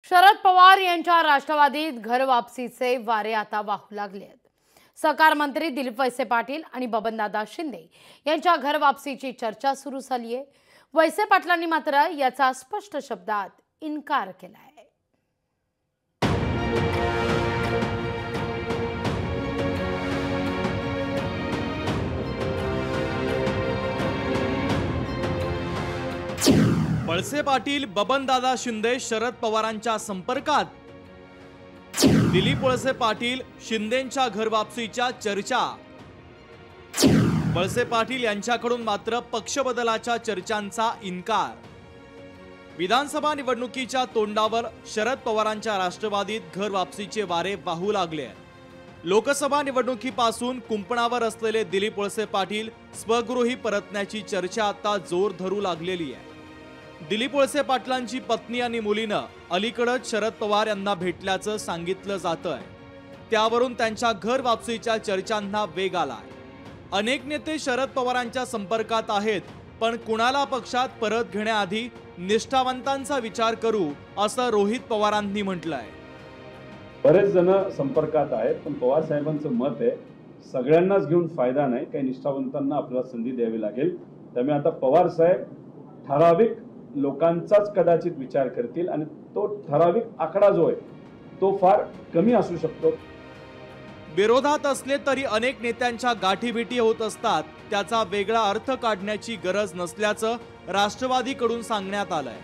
शरद पवार यांच्या राष्ट्रवादीत घर वापसीचे वारे आता वाहू लागले आहेत। सहकार मंत्री दिलीप वळसे पाटील आणि बबनदादा शिंदे यांच्या घर वापसीची चर्चा सुरू झाली आहे। वळसे पाटलांनी मात्र याचा स्पष्ट शब्दात इन्कार केला आहे। वळसे पाटील बबनदादा शिंदे शरद पवारांच्या संपर्कात। दिलीप वळसे पाटील शिंदेंच्या घर वापसीच्या चर्चा। वळसे पाटील यांच्याकडून मात्र पक्ष बदलाच्या चर्चांचा इन्कार। विधानसभा निवडणुकीच्या तोंडावर शरद पवारांच्या राष्ट्रवादीत घर वापसीचे वारे वाहू लागले। लोकसभा निवडणुकीपासून कुंपणावर असलेले दिलीप वळसे पाटील स्वगृही परतण्याची चर्चा आता जोर धरू लागलेली आहे। दिलीप वळसे पाटलांची पत्नी आणि मुलीनं अलीकडेच शरद पवार यांना भेटल्याचं सांगितलं जातंय। त्यावरून त्यांच्या घर वापसीच्या चर्चांना वेग आलाय। अनेक नेते शरद पवारांच्या संपर्कात आहेत, पण कुणाला पक्षात परत घेण्याआधी निष्ठावंतांचा विचार करू असं रोहित पवारांनी म्हटलंय। बरेच जण संपर्कात आहेत, पण पवार साहेबांचं मत आहे सगळ्यांनाच घेऊन फायदा नाही, काही निष्ठावंतांना आपल्याला संधी द्यावी लागेल। त्यामुळे आता पवार साहेब ठराविक लोकांचाच कदाचित विचार करतील आणि तो ठराविक आकडा जो आहे तो फार कमी असू शकतो। विरोधात असले तरी अनेक नेत्यांच्या गाठीभेटी होत असतात, त्याचा वेगळा अर्थ काढण्याची गरज नसल्याचं राष्ट्रवादीकडून सांगण्यात आलंय।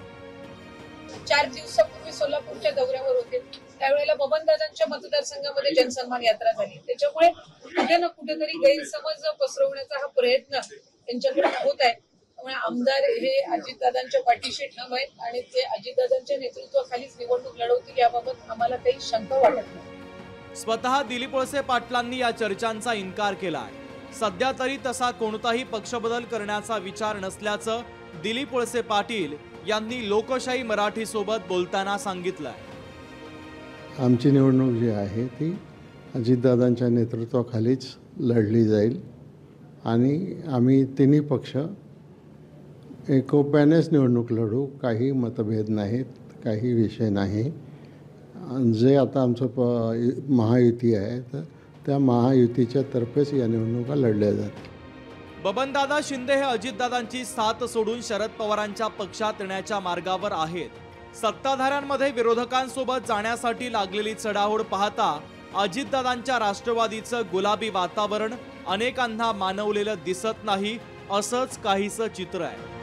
4 दिवसापूर्वी सोलापूरच्या दौऱ्यावर होते, त्यावेळेला बबनदादांच्या मतदारसंघामध्ये जनसन्मान यात्रा झाली। त्याच्यामुळे कुठे ना कुठेतरी गैरसमज पसरवण्याचा हा प्रयत्न त्यांच्याकडून होत आहे। त्यामुळे आमदार हे अजितदादांच्या पाठीशी ठाम आहेत आणि ते अजितदादांच्या नेतृत्वाखालीच निवडणूक लढवतील याबाबत आम्हाला काही शंका वाटत नाही। स्वतः दिलीप वळसे पाटलांनी या चर्चांचा इन्कार केलाय। सध्या तरी तसा कोणताही पक्षबदल करण्याचा विचार नसल्याचं दिलीप वळसे पाटील यांनी लोकशाही मराठी सोबत बोलताना सांगितलंय। आमची निवडणूक जी आहे ती अजितदादांच्या नेतृत्वाखालीच लढली जाईल आणि आम्ही तिन्ही पक्ष एकोप्यानेच निवडणूक लढू। काही मतभेद नाहीत, काही विषय नाही। जे आता आमचं महायुती आहे तर त्या महायुतीच्या तर्फेच या निवडणुका लढल्या जातात। बबनदादा शिंदे हे अजितदादांची साथ सोडून शरद पवारांच्या पक्षात येण्याच्या मार्गावर आहेत। सत्ताधाऱ्यांमध्ये विरोधकांसोबत जाण्यासाठी लागलेली चढाओढ पाहता अजितदादांच्या राष्ट्रवादीचं गुलाबी वातावरण अनेकांना मानवलेलं दिसत नाही, असंच काहीसं चित्र आहे।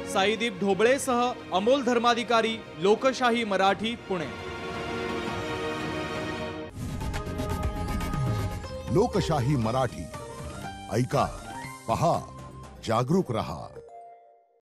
साईदीप ढोबळेसह अमोल धर्माधिकारी, लोकशाही मराठी, पुणे। लोकशाही मराठी ऐका, पहा, जागरूक रहा।